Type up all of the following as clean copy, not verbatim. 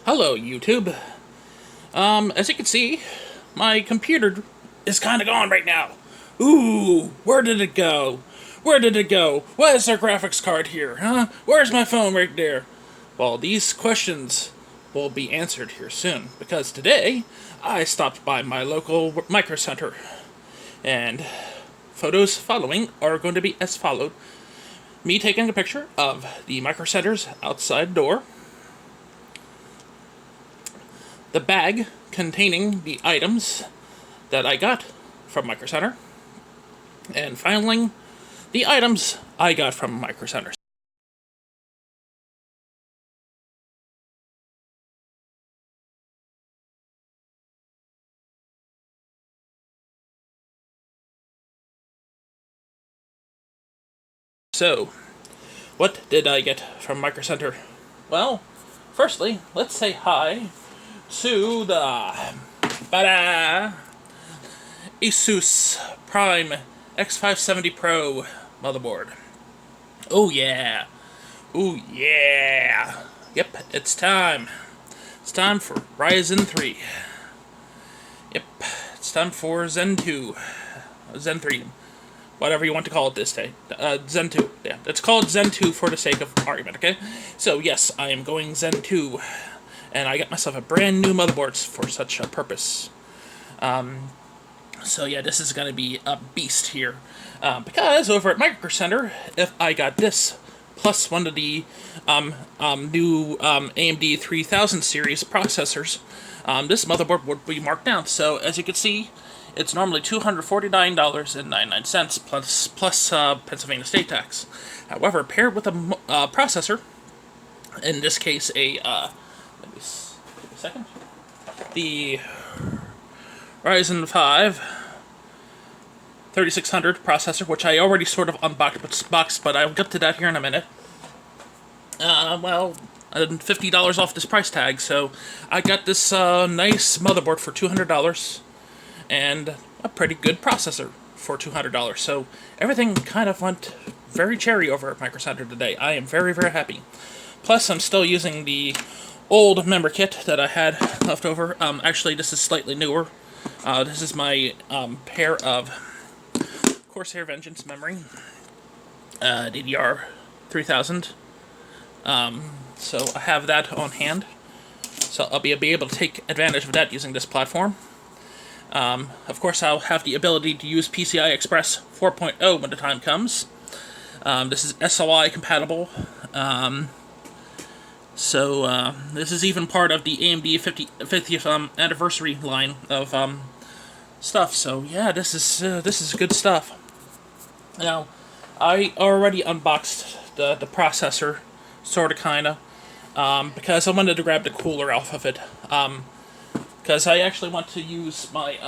Hello, YouTube. As you can see, my computer is kind of gone right now. Ooh, where did it go? Where did it go? Why is there graphics card here, huh? Where's my phone right there? Well, these questions will be answered here soon, because today I stopped by my local Micro Center, and photos following are going to be as followed. Me taking a picture of the Micro Center's outside door, the bag containing the items that I got from Micro Center, and finally, the items I got from Micro Center. So, what did I get from Micro Center? Well, firstly, let's say hi to the Asus Prime X570 Pro motherboard. Oh yeah. Oh yeah. Yep, it's time. It's time for Ryzen 3. Yep, it's time for Zen 2. Zen 3. Whatever you want to call it this day. Zen 2. Yeah, it's called Zen 2 for the sake of argument, okay? So yes, I am going Zen 2. And I got myself a brand new motherboard for such a purpose. So yeah, this is going to be a beast here. Because over at Micro Center, if I got this, plus one of the new AMD 3000 series processors, this motherboard would be marked down. So as you can see, it's normally $249.99 plus Pennsylvania state tax. However, paired with a processor, in this case a let me give me a second, the Ryzen 5 3600 processor, which I already sort of unboxed, but I'll get to that here in a minute. Well, $50 off this price tag, so I got this nice motherboard for $200 and a pretty good processor for $200. So everything kind of went very cherry over at Micro Center today. I am very, very happy. Plus, I'm still using the old member kit that I had left over. Actually, this is slightly newer. This is my pair of Corsair Vengeance memory, DDR 3000. So I have that on hand. So I'll be able to take advantage of that using this platform. Of course, I'll have the ability to use PCI Express 4.0 when the time comes. This is SOI compatible. So this is even part of the AMD 50th anniversary line of stuff. So yeah, this is good stuff. Now, I already unboxed the processor, sorta kinda, because I wanted to grab the cooler off of it. Because I actually want to use my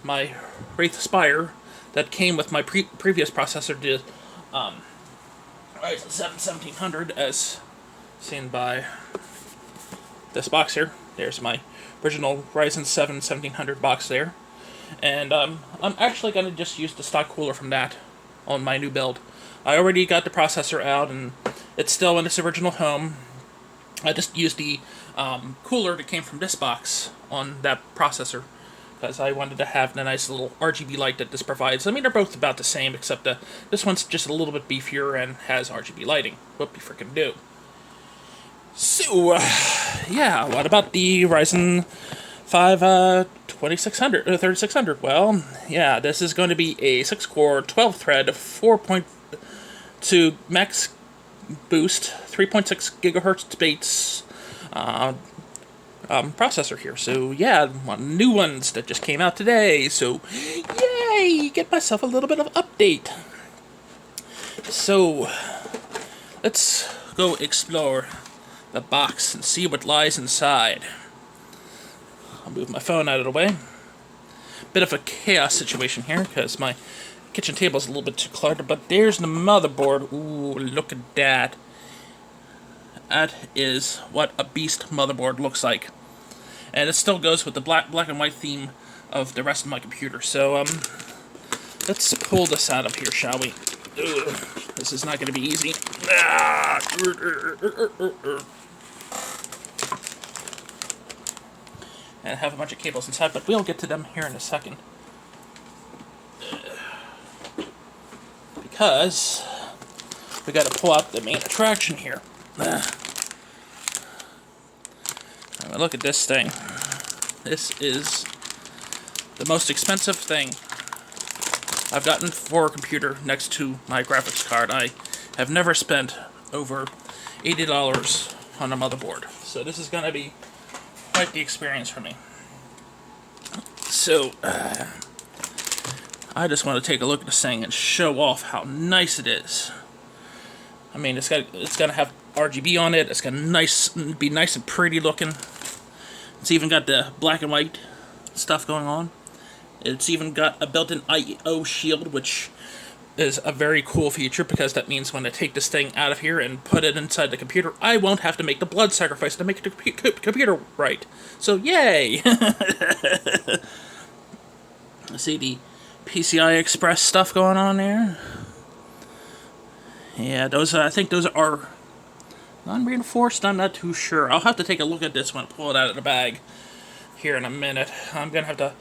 my Wraith Spire that came with my previous processor, the Ryzen 7 1700, as seen by this box here. There's my original Ryzen 7 1700 box there. And I'm actually going to just use the stock cooler from that on my new build. I already got the processor out, and it's still in its original home. I just used the cooler that came from this box on that processor, because I wanted to have the nice little RGB light that this provides. I mean, they're both about the same, except this one's just a little bit beefier and has RGB lighting. Whoop, you freaking do. So, yeah, what about the Ryzen 5 2600, 3600? Well, yeah, this is going to be a 6-core, 12-thread, 4.2 max boost, 3.6 gigahertz base processor here. So yeah, new ones that just came out today. So yay, get myself a little bit of update. So let's go explore the box and see what lies inside. I'll move my phone out of the way. Bit of a chaos situation here because my kitchen table is a little bit too cluttered, but there's the motherboard. Ooh, look at that. That is what a beast motherboard looks like. And it still goes with the black and white theme of the rest of my computer. So, let's pull this out of here, shall we? Ugh, this is not going to be easy. and have a bunch of cables inside, but we'll get to them here in a second. Because we got to pull out the main attraction here. Look at this thing. This is the most expensive thing I've gotten for a computer next to my graphics card. I have never spent over $80 on a motherboard. So this is going to be quite the experience for me. So, I just want to take a look at this thing and show off how nice it is. I mean, it's going to have RGB on it. It's going to be nice and pretty looking. It's even got the black and white stuff going on. It's even got a built-in I/O shield, which is a very cool feature, because that means when I take this thing out of here and put it inside the computer, I won't have to make the blood sacrifice to make the computer right. So, yay! See the PCI Express stuff going on there? Yeah, I think those are non-reinforced. I'm not too sure. I'll have to take a look at this when I pull it out of the bag here in a minute. I'm going to have to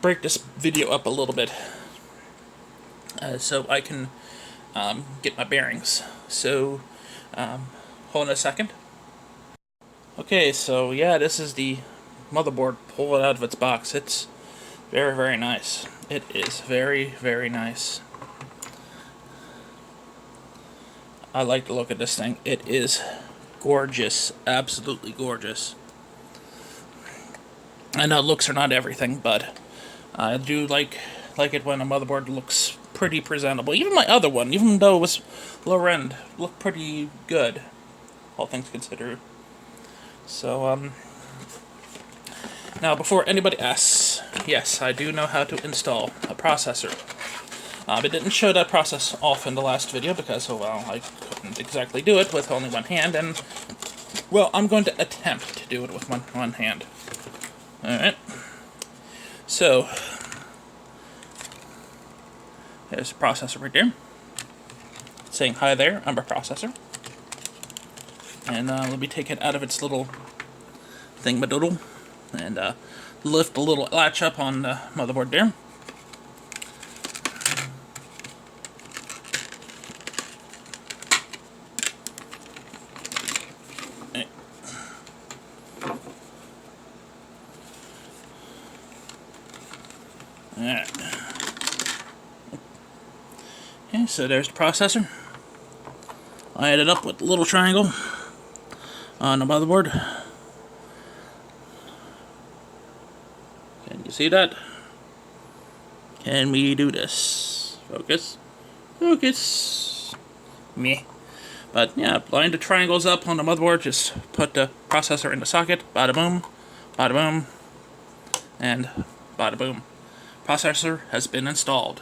break this video up a little bit so I can get my bearings. So, hold on a second. Okay, so yeah, this is the motherboard. Pull it out of its box. It's very, very nice. It is very, very nice. I like the look of this thing. It is gorgeous. Absolutely gorgeous. I know looks are not everything, but I do like it when a motherboard looks pretty presentable. Even my other one, even though it was lower end, looked pretty good, all things considered. So, now before anybody asks, yes, I do know how to install a processor. I didn't show that process off in the last video because, oh well, I couldn't exactly do it with only one hand, and, well, I'm going to attempt to do it with one hand. Alright. So, there's a processor right there. Saying hi there, I'm a processor. And let me take it out of its little thingamadoodle and lift the little latch up on the motherboard there. Alright. Okay, so there's the processor. I added up with a little triangle on the motherboard. Can you see that? Can we do this? Focus. Focus. Meh. But yeah, line the triangles up on the motherboard. Just put the processor in the socket. Bada boom. Bada boom. And bada boom. Processor has been installed.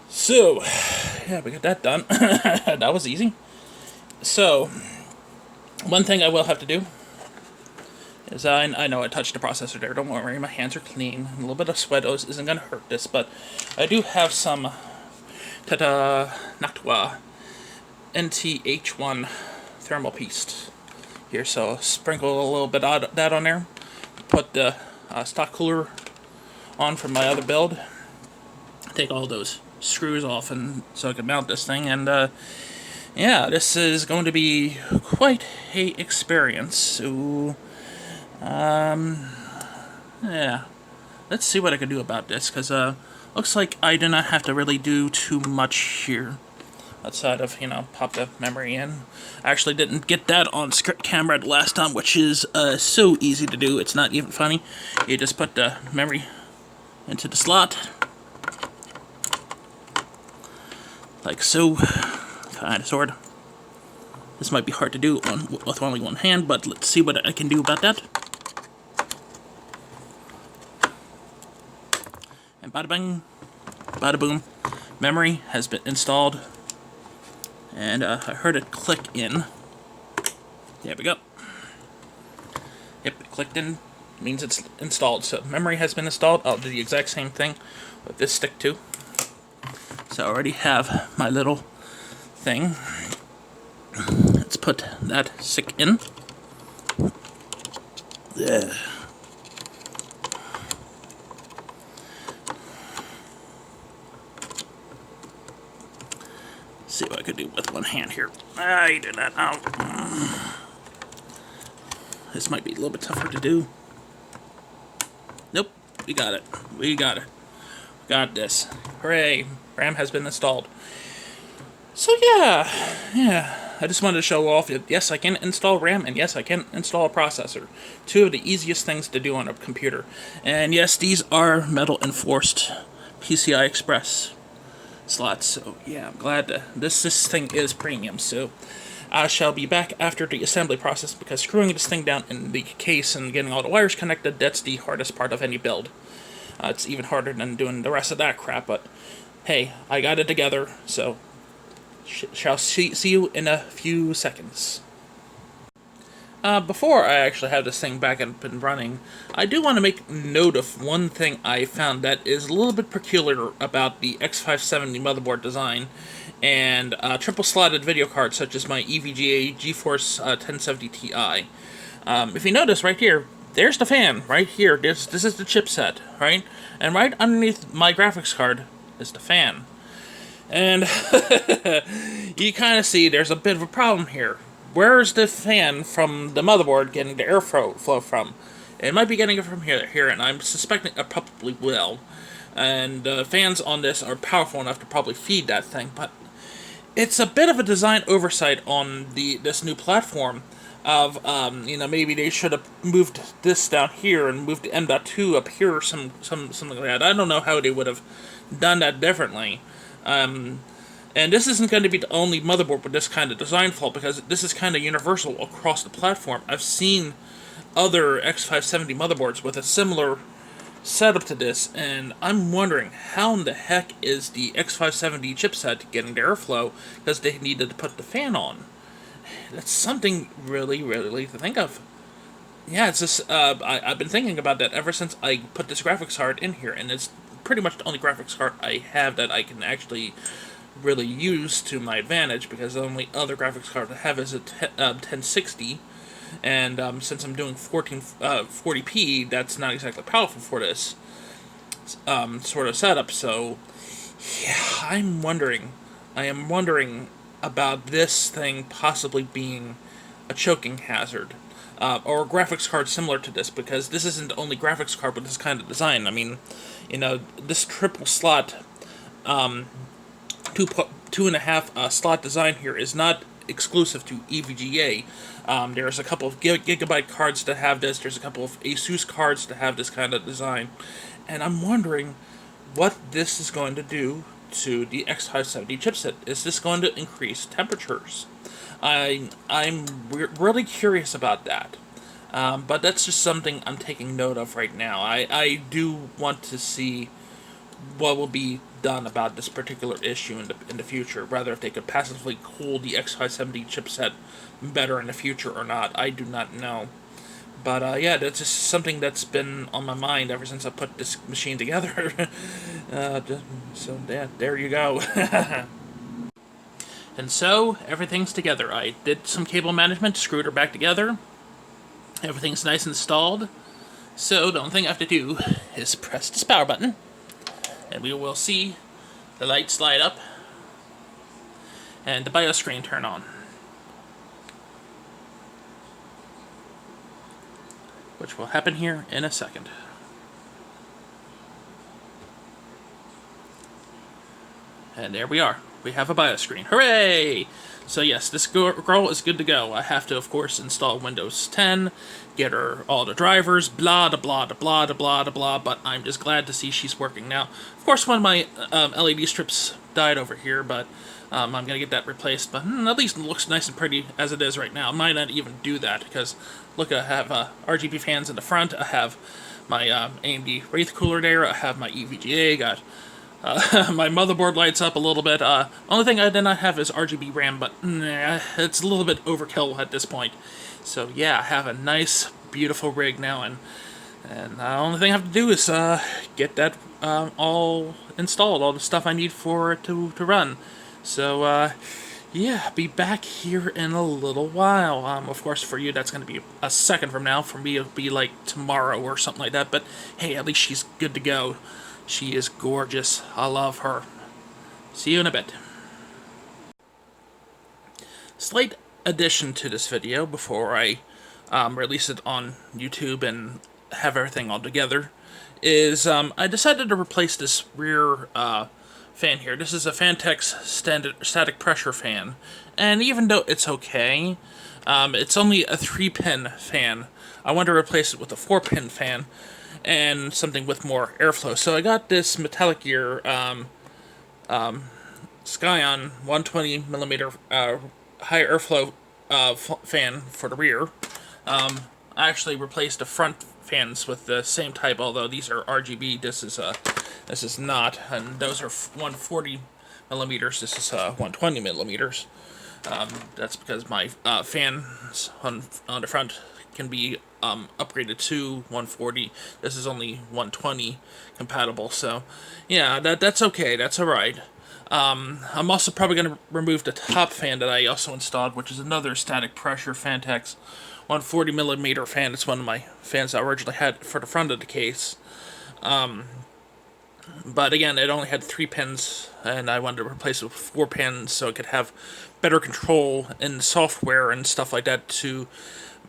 So, yeah, we got that done. That was easy. So, one thing I will have to do is, I know I touched the processor there, don't worry, my hands are clean. A little bit of sweat isn't going to hurt this, but I do have some ta-da Noctua NTH1 thermal paste here, so sprinkle a little bit of that on there. Put the stock cooler on from my other build. Take all those screws off and so I can mount this thing, and yeah, this is going to be quite a experience. So yeah, let's see what I can do about this, because looks like I do not have to really do too much here outside of, you know, pop the memory in. I actually didn't get that on script camera the last time, which is so easy to do, it's not even funny. You just put the memory into the slot, like so, kind of, sort of. This might be hard to do with only one hand, but let's see what I can do about that. And bada bing, bada boom, memory has been installed, and I heard it click in. There we go. Yep, it clicked in. Means it's installed. So memory has been installed. I'll do the exact same thing with this stick too. So I already have my little thing. Let's put that stick in. There. see what I could do with one hand here. I do not know. This might be a little bit tougher to do. Nope, we got it. We got it. Got this. Hooray! RAM has been installed. So yeah. I just wanted to show off that yes, I can install RAM, and yes, I can install a processor. Two of the easiest things to do on a computer. And yes, these are metal enforced PCI Express slots. So yeah, I'm glad that this thing is premium. So I shall be back after the assembly process, because screwing this thing down in the case and getting all the wires connected, that's the hardest part of any build. It's even harder than doing the rest of that crap, but hey, I got it together, so shall see you in a few seconds. Before I actually have this thing back up and running, I do want to make note of one thing I found that is a little bit peculiar about the X570 motherboard design and triple-slotted video cards such as my EVGA GeForce 1070 Ti. If you notice right here, there's the fan, right here. This is the chipset, right? And right underneath my graphics card is the fan. And you kind of see there's a bit of a problem here. Where's the fan from the motherboard getting the airflow from? It might be getting it from here, and I'm suspecting it probably will. And fans on this are powerful enough to probably feed that thing, but it's a bit of a design oversight on this new platform. Of maybe they should have moved this down here and moved the M.2 up here or something like that. I don't know how they would have done that differently. And this isn't going to be the only motherboard with this kind of design fault, because this is kind of universal across the platform. I've seen other X570 motherboards with a similar setup to this, and I'm wondering how in the heck is the X570 chipset getting the airflow, because they needed to put the fan on. That's something really to think of. Yeah, it's just, I've been thinking about that ever since I put this graphics card in here, and it's pretty much the only graphics card I have that I can actually really use to my advantage, because the only other graphics card I have is a 1060, and since I'm doing 40p, that's not exactly powerful for this sort of setup. So yeah, I am wondering about this thing possibly being a choking hazard, or a graphics card similar to this, because this isn't the only graphics card with this kind of design. I mean, this triple slot, 2.5 slot design here is not exclusive to EVGA. There's a couple of gigabyte cards that have this. There's a couple of Asus cards that have this kind of design, and I'm wondering what this is going to do to the X570 chipset. Is this going to increase temperatures? I'm really curious about that. But that's just something I'm taking note of right now. I do want to see what will be done about this particular issue in the future. Rather, if they could passively cool the X570 chipset better in the future or not, I do not know. But yeah, that's just something that's been on my mind ever since I put this machine together. So yeah, there you go. And so, everything's together. I did some cable management, screwed her back together. Everything's nice installed. So, the only thing I have to do is press this power button, and we will see the lights light up, and the BIOS screen turn on. Which will happen here in a second. And there we are. We have a BIOS screen. Hooray! So yes, this girl is good to go. I have to, of course, install Windows 10, get her all the drivers, blah, da, blah, da, blah, da, blah, da, blah, but I'm just glad to see she's working now. Of course, one of my LED strips died over here, but I'm going to get that replaced, but at least it looks nice and pretty as it is right now. I might not even do that, because, look, I have RGB fans in the front, I have my AMD Wraith cooler there, I have my EVGA, got my motherboard lights up a little bit. Only thing I did not have is RGB RAM, but it's a little bit overkill at this point. So yeah, I have a nice, beautiful rig now, and the only thing I have to do is get that all installed, all the stuff I need for it to run. So yeah, be back here in a little while. Of course, for you, that's going to be a second from now. For me, it'll be like tomorrow or something like that. But hey, at least she's good to go. She is gorgeous. I love her. See you in a bit. slight addition to this video before I release it on YouTube and have everything all together is I decided to replace this rear fan here. This is a Fantex standard static pressure fan, and even though it's okay, it's only a 3-pin fan. I want to replace it with a 4-pin fan and something with more airflow. So I got this Metallic Gear Scion 120mm high airflow fan for the rear. I actually replaced the front fans with the same type, although these are RGB. This is not, and those are 140mm. This is 120mm. That's because my fans on the front can be upgraded to 140. This is only 120 compatible, so yeah, that's okay. That's all right. I'm also probably going to remove the top fan that I also installed, which is another static pressure Fantex 140mm fan. It's one of my fans I originally had for the front of the case. But again, it only had 3 pins, and I wanted to replace it with 4 pins so it could have better control in software and stuff like that to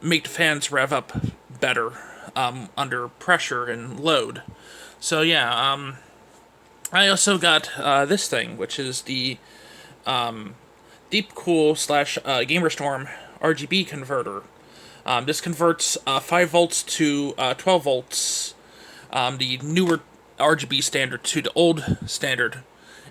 make the fans rev up better under pressure and load. So yeah, I also got this thing, which is the Deep Cool / Gamerstorm RGB converter. This converts 5 volts to 12 volts, the newer RGB standard to the old standard,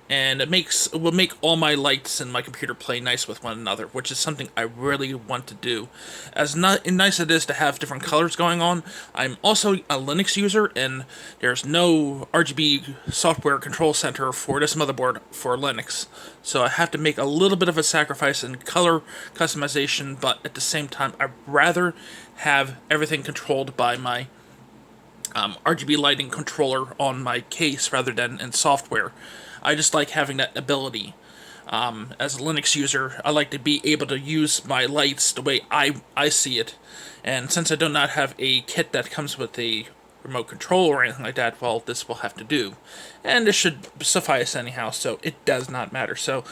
and it will make all my lights in my computer play nice with one another, which is something I really want to do. As nice as it is to have different colors going on, I'm also a Linux user, and there's no RGB software control center for this motherboard for Linux, so I have to make a little bit of a sacrifice in color customization, but at the same time, I'd rather have everything controlled by my RGB lighting controller on my case rather than in software. I just like having that ability. As a Linux user, I like to be able to use my lights the way I see it. And since I do not have a kit that comes with a remote control or anything like that, well, this will have to do. And this should suffice anyhow, so it does not matter. So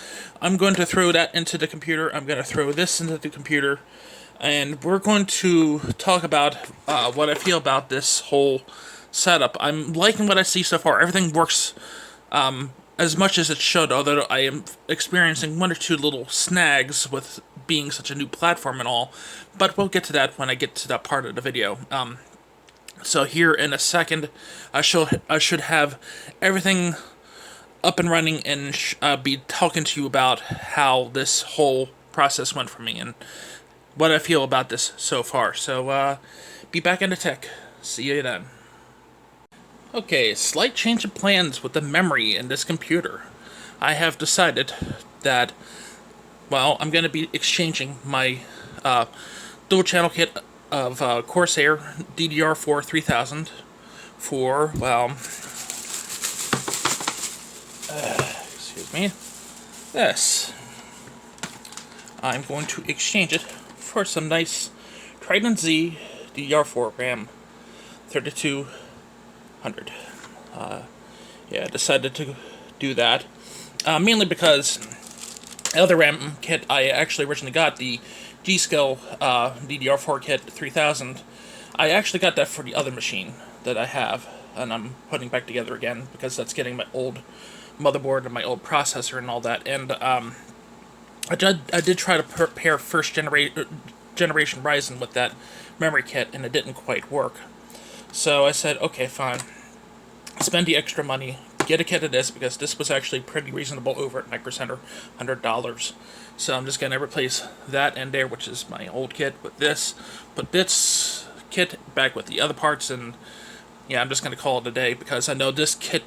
I'm going to throw that into the computer. I'm going to throw this into the computer. And we're going to talk about what I feel about this whole setup. I'm liking what I see so far. Everything works as much as it should, although I am experiencing 1 or 2 little snags with being such a new platform and all. But we'll get to that when I get to that part of the video. So here in a second, I should have everything up and running and be talking to you about how this whole process went for me and what I feel about this so far. So, be back in the tech. See you then. Okay, slight change of plans with the memory in this computer. I have decided that, well, I'm going to be exchanging my dual channel kit of Corsair DDR4 3000 for, well, excuse me, this. I'm going to exchange it for some nice Trident Z DDR4 RAM 3200. Yeah, decided to do that. Mainly because the other RAM kit I actually originally got, the G-Skill DDR4 kit 3000, I actually got that for the other machine that I have, and I'm putting back together again because that's getting my old motherboard and my old processor and all that. And I did try to pair first generation Ryzen with that memory kit, and it didn't quite work. So I said, okay, fine. Spend the extra money, get a kit of this, because this was actually pretty reasonable over at Micro Center, $100. So I'm just going to replace that in there, which is my old kit, with this. Put this kit back with the other parts, and yeah, I'm just going to call it a day, because I know this kit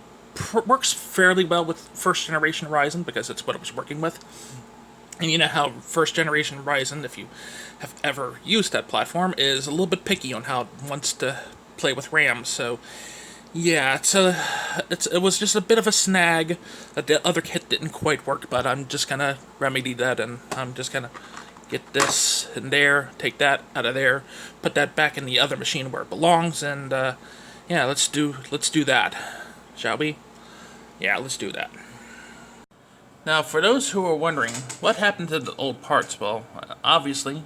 works fairly well with first generation Ryzen, because it's what it was working with. And you know how first generation Ryzen, if you have ever used that platform, is a little bit picky on how it wants to play with RAM. So yeah, it was just a bit of a snag that the other kit didn't quite work, but I'm just gonna remedy that, and I'm just gonna get this in there, take that out of there, put that back in the other machine where it belongs, and yeah, let's do that, shall we? Yeah, let's do that. Now, for those who are wondering, what happened to the old parts? Well, obviously,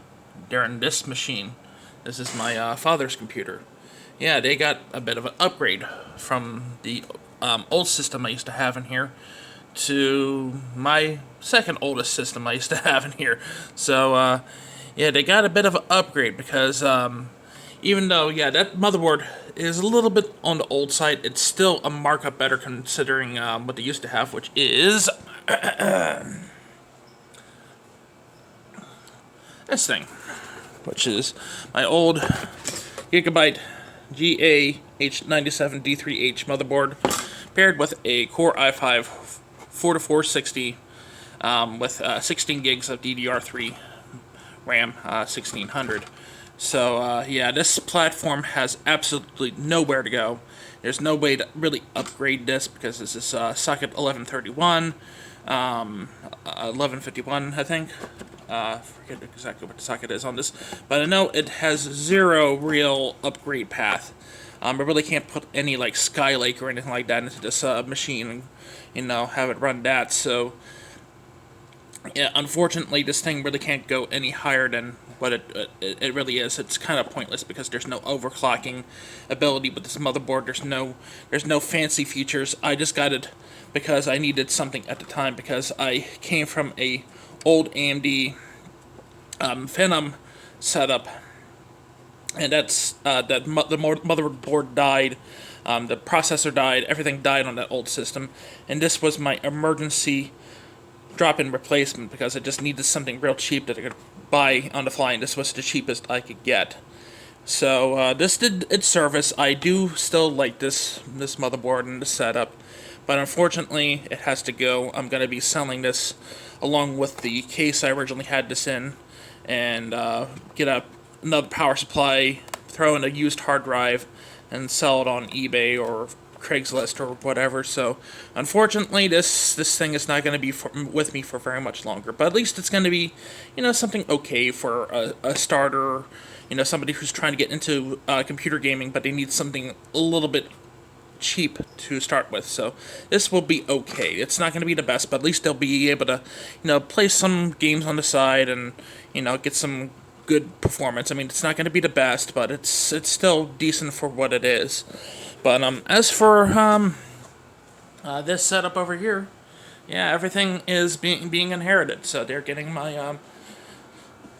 they're in this machine. This is my father's computer. Yeah, they got a bit of an upgrade from the old system I used to have in here to my second oldest system I used to have in here. So, yeah, they got a bit of an upgrade because even though, yeah, that motherboard is a little bit on the old side, it's still a markup better considering what they used to have, which is this thing, which is my old Gigabyte Gah H97D3H motherboard paired with a Core i5 4460 with 16 gigs of DDR3 RAM, 1600. So, yeah, this platform has absolutely nowhere to go. There's no way to really upgrade this because this is socket 1131, 1151, I think. I forget exactly what the socket is on this, but I know it has zero real upgrade path. I really can't put any like Skylake or anything like that into this machine and, have it run that. So, yeah, unfortunately, this thing really can't go any higher than what it really is. It's kind of pointless because there's no overclocking ability with this motherboard. There's no fancy features. I just got it because I needed something at the time because I came from a old AMD Phantom setup, and that's the motherboard died, the processor died, everything died on that old system, and this was my emergency drop-in replacement because I just needed something real cheap that I could buy on the fly, and this was the cheapest I could get. So this did its service. I do still like this motherboard and this setup, but unfortunately it has to go. I'm going to be selling this along with the case I originally had this in, and get another power supply, throw in a used hard drive, and sell it on eBay or Craigslist or whatever. So unfortunately this thing is not going to be with me for very much longer, but at least it's going to be something okay for a starter, somebody who's trying to get into computer gaming but they need something a little bit cheap to start with. So this will be okay. It's not going to be the best, but at least they'll be able to play some games on the side and get some good performance. I mean, it's not going to be the best, but it's still decent for what it is. But as for this setup over here, yeah, everything is being inherited. So they're getting my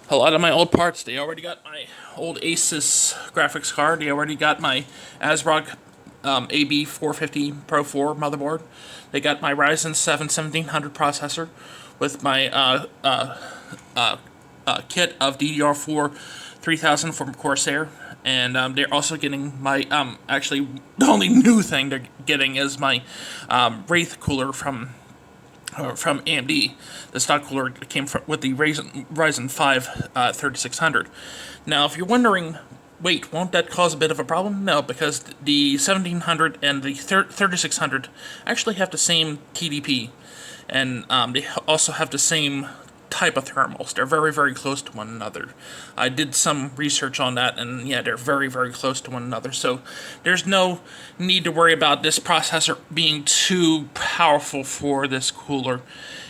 a lot of my old parts. They already got my old Asus graphics card. They already got my ASRock AB450 Pro 4 motherboard. They got my Ryzen 7 1700 processor with my kit of DDR4 3000 from Corsair. And they're also getting my, actually, the only new thing they're getting is my Wraith cooler from AMD. The stock cooler came with the Ryzen 5 3600. Now, if you're wondering, wait, won't that cause a bit of a problem? No, because the 1700 and the 3600 actually have the same TDP, and they also have the same type of thermals. They're very, very close to one another. I did some research on that, and yeah, they're very, very close to one another. So there's no need to worry about this processor being too powerful for this cooler.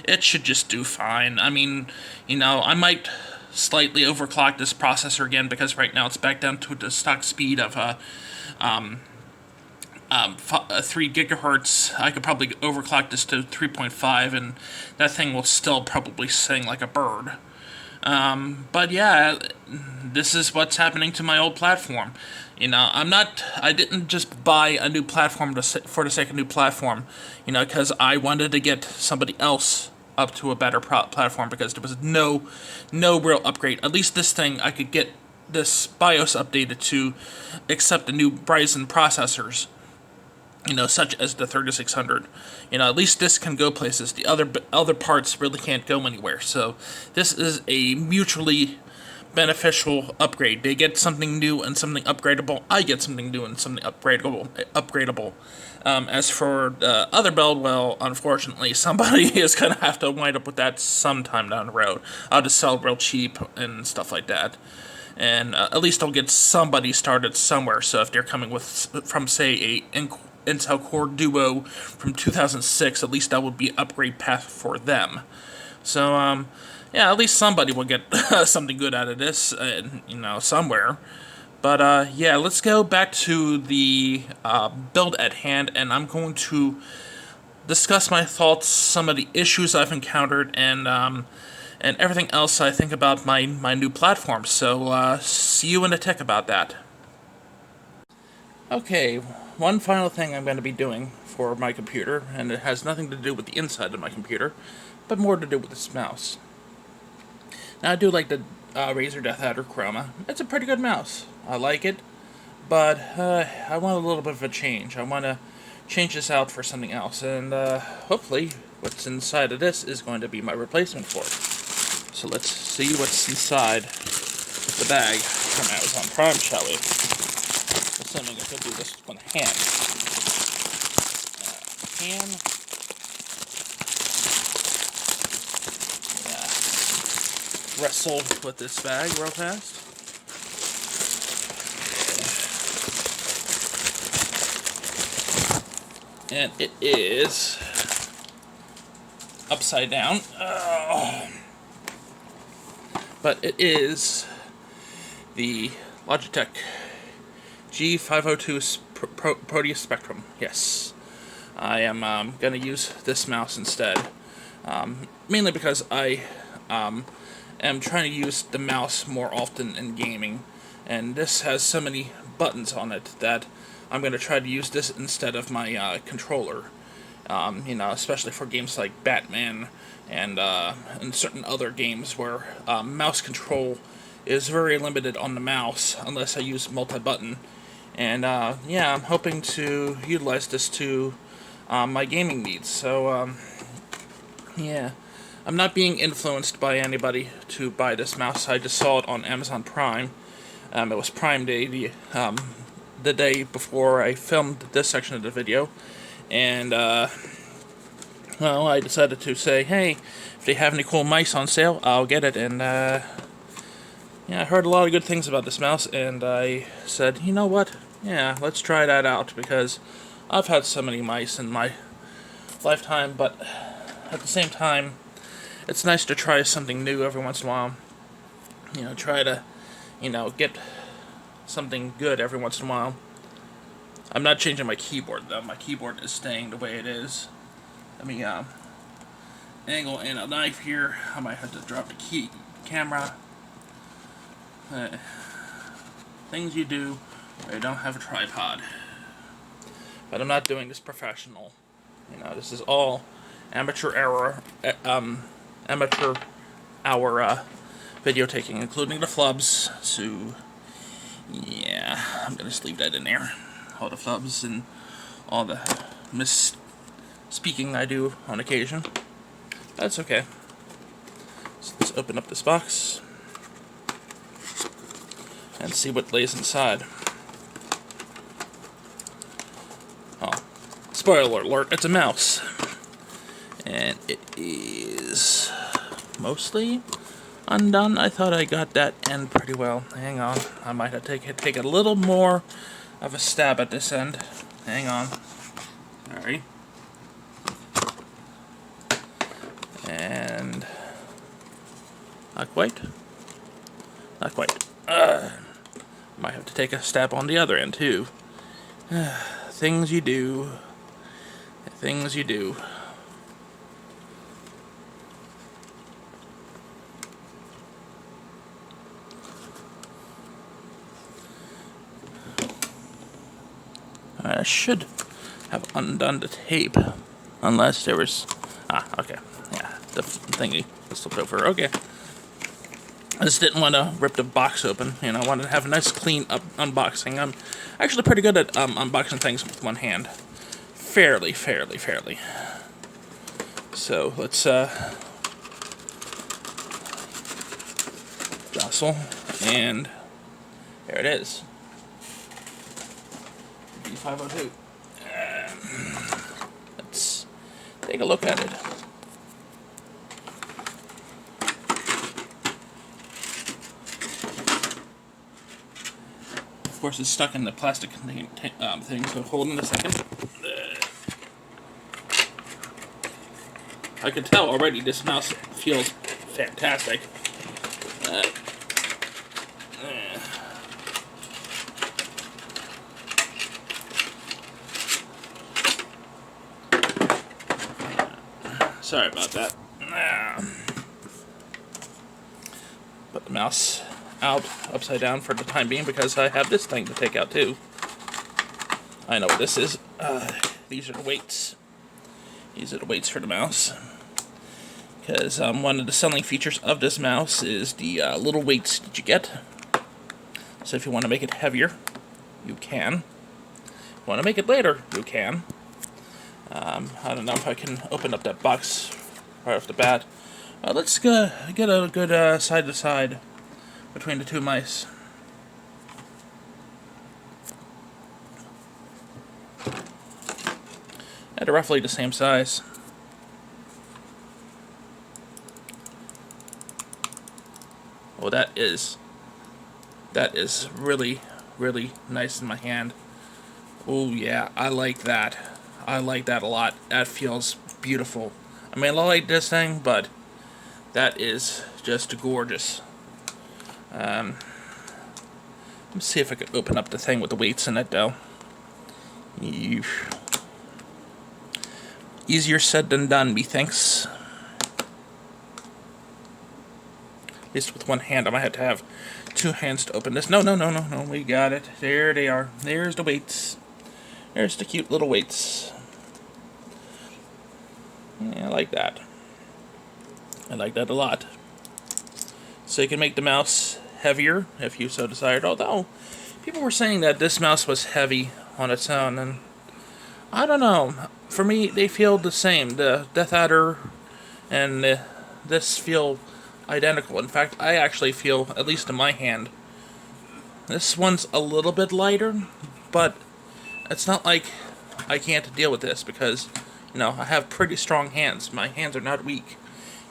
It should just do fine. I mean, I might slightly overclock this processor again because right now it's back down to the stock speed of 3 gigahertz. I could probably overclock this to 3.5, and that thing will still probably sing like a bird. But yeah, this is what's happening to my old platform. I didn't just buy a new platform for the sake of new platform, because I wanted to get somebody else up to a better platform because there was no real upgrade. At least this thing, I could get this BIOS updated to accept the new Ryzen processors, such as the 3600. At least this can go places. The other parts really can't go anywhere. So this is a mutually beneficial upgrade. They get something new and something upgradable. I get something new and something upgradable. As for the other build, well, unfortunately, somebody is going to have to wind up with that sometime down the road. I'll just sell real cheap and stuff like that. And at least I'll get somebody started somewhere. So if they're coming from, say, Intel Core Duo from 2006, at least that would be an upgrade path for them. So, yeah, at least somebody will get something good out of this, somewhere. But, yeah, let's go back to the build at hand, and I'm going to discuss my thoughts, some of the issues I've encountered, and everything else I think about my new platform. So, see you in a tick about that. Okay, one final thing I'm going to be doing for my computer, and it has nothing to do with the inside of my computer, but more to do with this mouse. Now, I do like the Razer Deathadder Chroma. It's a pretty good mouse. I like it, but I want a little bit of a change. I want to change this out for something else, and hopefully what's inside of this is going to be my replacement for it. So let's see what's inside the bag from Amazon Prime, shall we? Assuming I could do this with one hand. Wrestle with this bag real fast. And it is upside down. But it is the Logitech G502 Proteus Spectrum. Yes. I am going to use this mouse instead. Mainly because I am trying to use the mouse more often in gaming. And this has so many buttons on it that I'm going to try to use this instead of my controller. Especially for games like Batman and certain other games where mouse control is very limited on the mouse unless I use multi-button. And yeah, I'm hoping to utilize this to my gaming needs. So yeah, I'm not being influenced by anybody to buy this mouse. I just saw it on Amazon Prime. It was Prime Day, the day before I filmed this section of the video, and well, I decided to say, hey, if they have any cool mice on sale, I'll get it. And yeah, I heard a lot of good things about this mouse, and I said, you know what, yeah, let's try that out, because I've had so many mice in my lifetime, but at the same time, it's nice to try something new every once in a while. Try to, get something good every once in a while. I'm not changing my keyboard, though. My keyboard is staying the way it is. Let me angle in a knife here. I might have to drop the camera. Things you do when you don't have a tripod. But I'm not doing this professional. This is all amateur hour video taking, including the flubs. So yeah, I'm gonna just leave that in there. All the flubs and all the misspeaking I do on occasion. That's okay. So let's open up this box and see what lays inside. Oh, spoiler alert, it's a mouse. And it is mostly undone. I thought I got that end pretty well. Hang on, I might have to take a little more of a stab at this end. Hang on. Alright. And not quite. Not quite. Might have to take a stab on the other end too. Things you do. Things you do. I should have undone the tape, unless there was... okay. Yeah, the thingy slipped over. Okay. I just didn't want to rip the box open. I wanted to have a nice clean unboxing. I'm actually pretty good at unboxing things with one hand. Fairly. So, let's jostle, and there it is. G502. Let's take a look at it. Of course, it's stuck in the plastic thing, so hold on a second. I can tell already this mouse feels fantastic. Sorry about that. Put the mouse out upside down for the time being because I have this thing to take out too. I know what this is. These are the weights. These are the weights for the mouse. Because one of the selling features of this mouse is the little weights that you get. So if you want to make it heavier, you can. If you want to make it lighter, you can. I don't know if I can open up that box right off the bat. Let's get a good side-to-side between the two mice. They're roughly the same size. Well, that is really, really nice in my hand. Oh yeah, I like that. I like that a lot. That feels beautiful. I mean, I like this thing, but that is just gorgeous. Let's see if I can open up the thing with the weights in it, though. Easier said than done, methinks. At least with one hand. I might have to have two hands to open this. No, we got it. There they are. There's the weights. There's the cute little weights. Yeah, I like that. I like that a lot. So you can make the mouse heavier if you so desired. Although, people were saying that this mouse was heavy on its own, and I don't know. For me, they feel the same. The Death Adder and this feel identical. In fact, I actually feel, at least in my hand, this one's a little bit lighter, but it's not like I can't deal with this because, you know, I have pretty strong hands. My hands are not weak,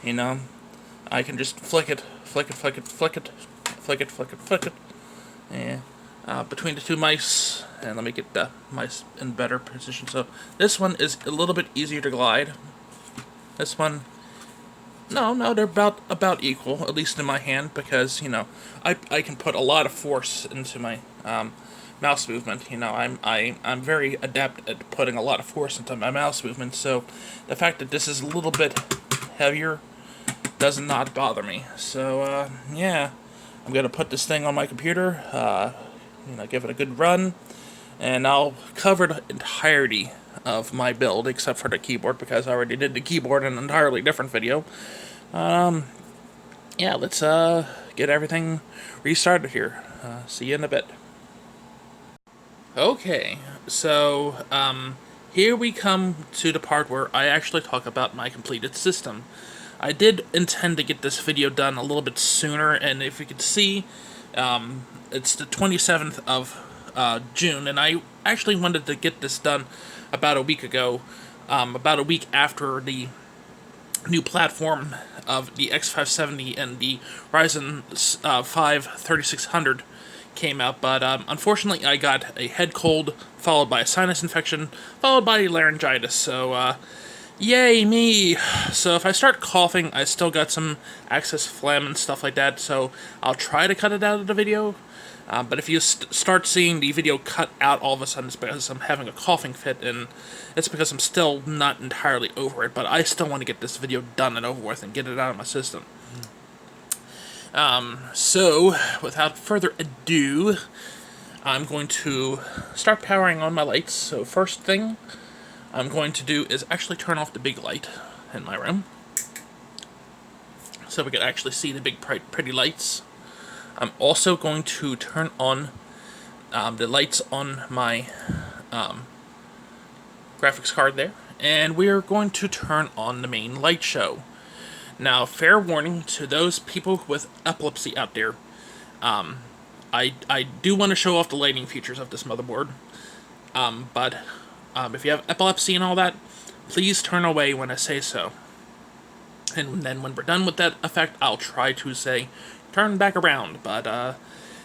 you know. I can just flick it, and between the two mice, and let me get the mice in better position. So this one is a little bit easier to glide. This one, no, they're about equal, at least in my hand, because, you know, I can put a lot of force into my mouse movement. You know, I'm very adept at putting a lot of force into my mouse movement. So the fact that this is a little bit heavier does not bother me. So yeah, I'm gonna put this thing on my computer. You know, give it a good run, and I'll cover the entirety of my build except for the keyboard because I already did the keyboard in an entirely different video. Yeah, let's get everything restarted here. See you in a bit. Okay, so here we come to the part where I actually talk about my completed system. I did intend to get this video done a little bit sooner, and if you could see, it's the 27th of June, and I actually wanted to get this done about a week ago, about a week after the new platform of the X570 and the Ryzen 5 3600 came out, but unfortunately I got a head cold, followed by a sinus infection, followed by laryngitis, so yay me! So if I start coughing, I still got some excess phlegm and stuff like that, so I'll try to cut it out of the video. But if you start seeing the video cut out all of a sudden, it's because I'm having a coughing fit, and it's because I'm still not entirely over it, but I still want to get this video done and over with and get it out of my system. So, without further ado, I'm going to start powering on my lights. So first thing I'm going to do is actually turn off the big light in my room, so we can actually see the big pretty lights. I'm also going to turn on the lights on my graphics card there, and we are going to turn on the main light show. Now, fair warning to those people with epilepsy out there, I do want to show off the lighting features of this motherboard, but if you have epilepsy and all that, please turn away when I say so. And then when we're done with that effect, I'll try to say, turn back around, but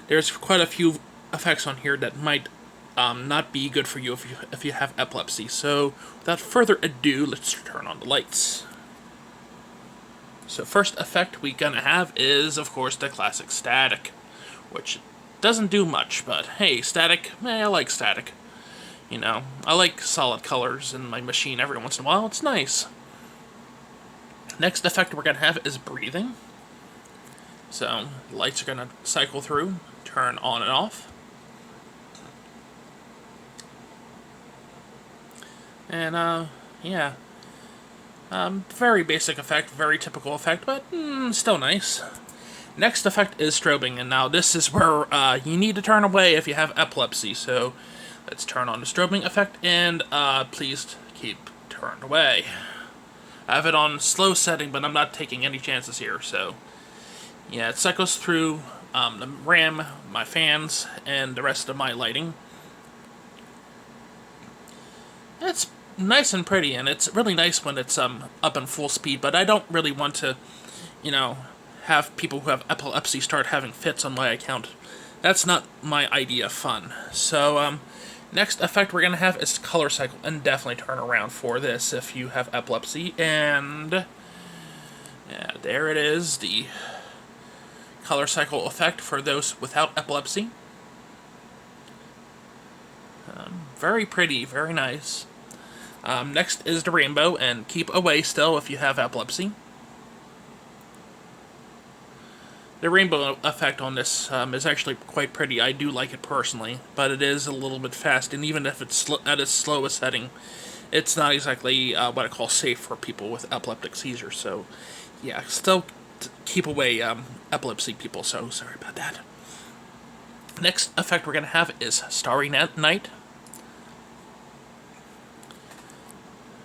there's quite a few effects on here that might not be good for you if you have epilepsy. So, without further ado, let's turn on the lights. So first effect we gonna have is, of course, the classic static, which doesn't do much, but hey, static, I like static. You know, I like solid colors in my machine every once in a while, it's nice. Next effect we're gonna have is breathing. So, lights are gonna cycle through, turn on and off. And, yeah. Very basic effect, very typical effect, but still nice. Next effect is strobing, and now this is where you need to turn away if you have epilepsy, so let's turn on the strobing effect, and please keep turned away. I have it on slow setting, but I'm not taking any chances here, so yeah, it cycles through the RAM, my fans, and the rest of my lighting. It's nice and pretty, and it's really nice when it's up in full speed, but I don't really want to, you know, have people who have epilepsy start having fits on my account. That's not my idea of fun. So, next effect we're going to have is color cycle, and definitely turn around for this if you have epilepsy, and yeah, there it is, the color cycle effect for those without epilepsy. Very pretty, very nice. Next is the rainbow, and keep away still if you have epilepsy. The rainbow effect on this is actually quite pretty. I do like it personally, but it is a little bit fast, and even if it's at its slowest setting, it's not exactly what I call safe for people with epileptic seizures. So, yeah, still keep away epilepsy people, so sorry about that. Next effect we're going to have is Starry Night,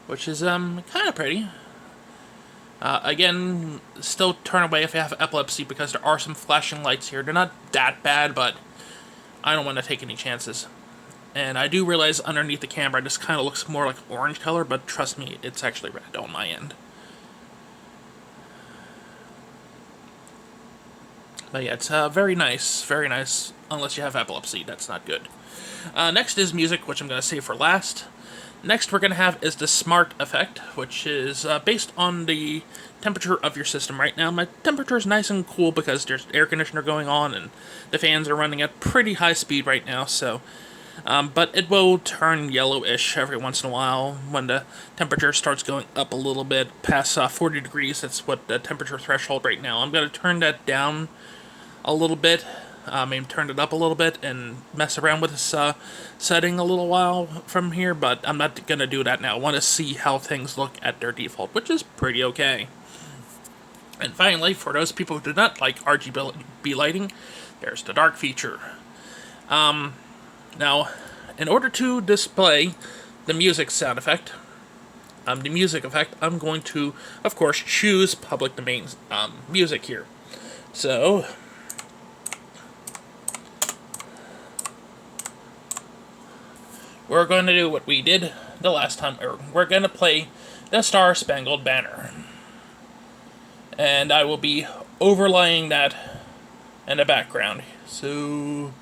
which is kind of pretty. Again, still turn away if you have epilepsy because there are some flashing lights here. They're not that bad, but I don't want to take any chances. And I do realize underneath the camera this kind of looks more like orange color, but trust me, it's actually red on my end. But yeah, it's very nice, unless you have epilepsy. That's not good. Next is music, which I'm going to save for last. Next we're going to have is the smart effect, which is based on the temperature of your system right now. My temperature is nice and cool because there's air conditioner going on and the fans are running at pretty high speed right now, so but it will turn yellowish every once in a while when the temperature starts going up a little bit past 40 degrees. That's what the temperature threshold right now. I'm going to turn that down a little bit. Maybe turn it up a little bit and mess around with this setting a little while from here, but I'm not going to do that now. I want to see how things look at their default, which is pretty okay. And finally, for those people who do not like RGB lighting, there's the dark feature. Now, in order to display the music sound effect, I'm going to, of course, choose public domain music here. So we're going to do what we did the last time. We're going to play the Star Spangled Banner. And I will be overlaying that in the background. So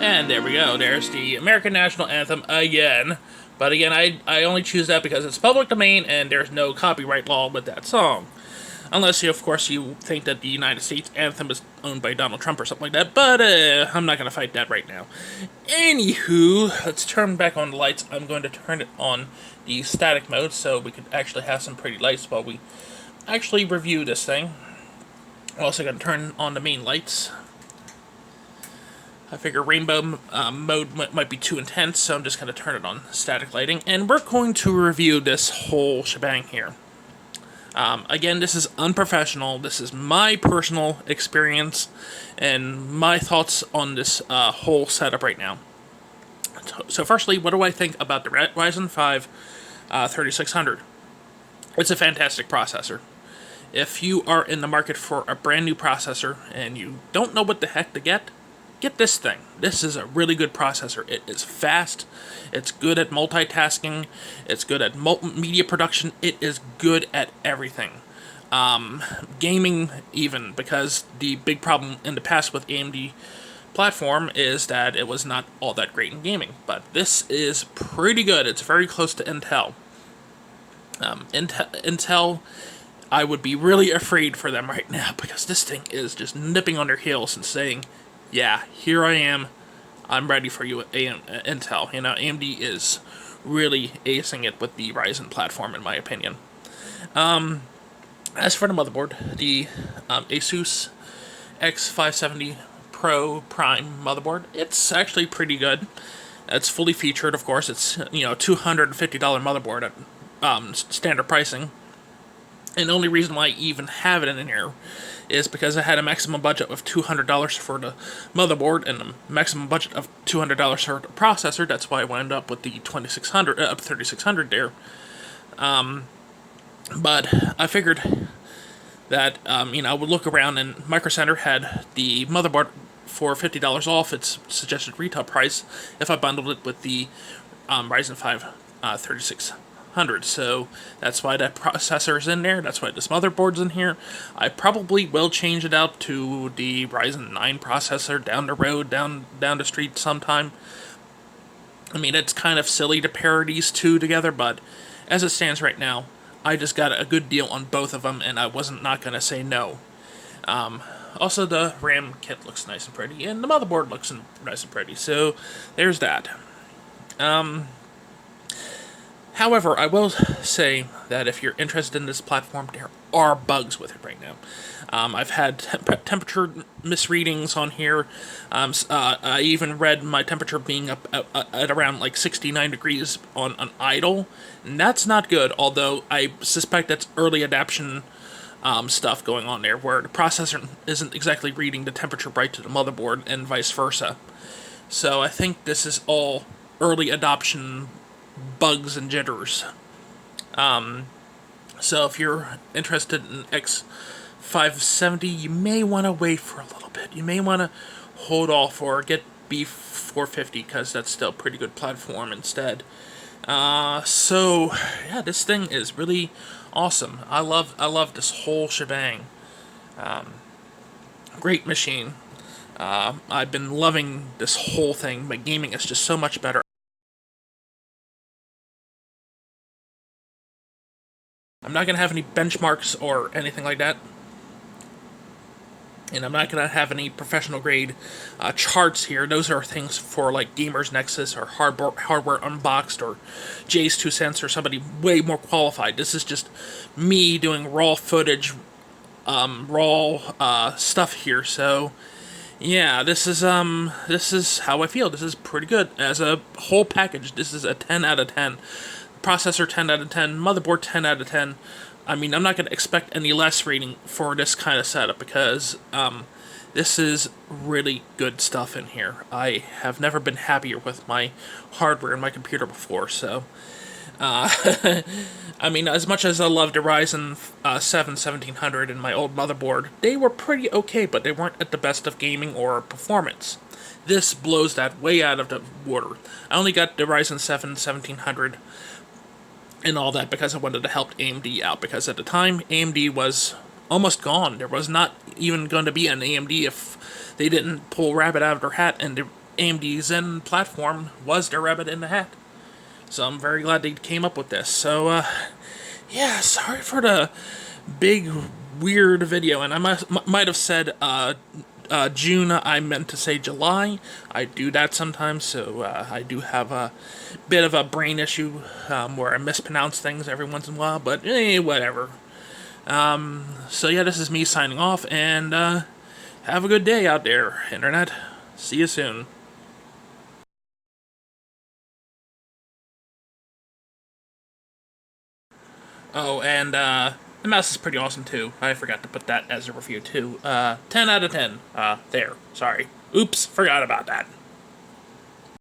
And there we go. There's the American National Anthem again. But again, I only choose that because it's public domain and there's no copyright law with that song. Unless, of course, you think that the United States anthem is owned by Donald Trump or something like that. But I'm not going to fight that right now. Anywho, let's turn back on the lights. I'm going to turn it on the static mode so we could actually have some pretty lights while we actually review this thing. I'm also going to turn on the main lights. I figure rainbow mode might be too intense, so I'm just going to turn it on static lighting. And we're going to review this whole shebang here. Again, this is unprofessional. This is my personal experience and my thoughts on this whole setup right now. So firstly, what do I think about the Ryzen 5 3600? It's a fantastic processor. If you are in the market for a brand new processor and you don't know what the heck to get this thing. This is a really good processor. It is fast. It's good at multitasking. It's good at media production. It is good at everything. Gaming even, because the big problem in the past with AMD platform is that it was not all that great in gaming. But this is pretty good. It's very close to Intel. Intel, I would be really afraid for them right now because this thing is just nipping on their heels and saying, yeah, here I am. I'm ready for you, Intel. You know, AMD is really acing it with the Ryzen platform, in my opinion. As for the motherboard, the Asus X570 Prime motherboard, it's actually pretty good. It's fully featured, of course. It's, you know, $250 motherboard at standard pricing. And the only reason why I even have it in here is because I had a maximum budget of $200 for the motherboard and a maximum budget of $200 for the processor. That's why I wound up with the 3600 there. But I figured that, you know, I would look around, and Micro Center had the motherboard for $50 off its suggested retail price if I bundled it with the Ryzen 5 3600. So that's why that processor is in there. That's why this motherboard's in here. I probably will change it out to the Ryzen 9 processor down the road, down the street sometime. I mean, it's kind of silly to pair these two together, but as it stands right now, I just got a good deal on both of them, and I wasn't not going to say no. Also, the RAM kit looks nice and pretty, and the motherboard looks nice and pretty, so there's that. However, I will say that if you're interested in this platform, there are bugs with it right now. I've had temperature misreadings on here. I even read my temperature being up at around like 69 degrees on idle, and that's not good, although I suspect that's early adaptation stuff going on there, where the processor isn't exactly reading the temperature right to the motherboard and vice versa. So I think this is all early adoption bugs and jitters. So if you're interested in X570, you may want to wait for a little bit. You may want to hold off or get B450 because that's still a pretty good platform instead. So yeah, this thing is really awesome. I love this whole shebang. Great machine. I've been loving this whole thing, but gaming is just so much better. I'm not going to have any benchmarks or anything like that. And I'm not going to have any professional grade charts here. Those are things for like Gamers Nexus or Hardware Unboxed or Jay's 2 Cents or somebody way more qualified. This is just me doing raw footage, raw stuff here. So yeah, this is how I feel. This is pretty good as a whole package. This is a 10 out of 10. Processor 10 out of 10, motherboard 10 out of 10. I mean, I'm not going to expect any less rating for this kind of setup because this is really good stuff in here. I have never been happier with my hardware and my computer before, so I mean, as much as I loved the Ryzen 7 1700 and my old motherboard, they were pretty okay, but they weren't at the best of gaming or performance. This blows that way out of the water. I only got the Ryzen 7 1700 and all that because I wanted to help AMD out, because at the time AMD was almost gone. There was not even going to be an AMD if they didn't pull rabbit out of their hat and AMD Zen platform was the rabbit in the hat. So I'm very glad they came up with this. So, yeah, sorry for the big, weird video. And I might have said June. I meant to say July. I do that sometimes, so I do have a bit of a brain issue where I mispronounce things every once in a while, but whatever. So yeah, this is me signing off, and have a good day out there, Internet. See you soon. Oh, and the mouse is pretty awesome too. I forgot to put that as a review too. 10 out of 10. There. Sorry. Oops, forgot about that.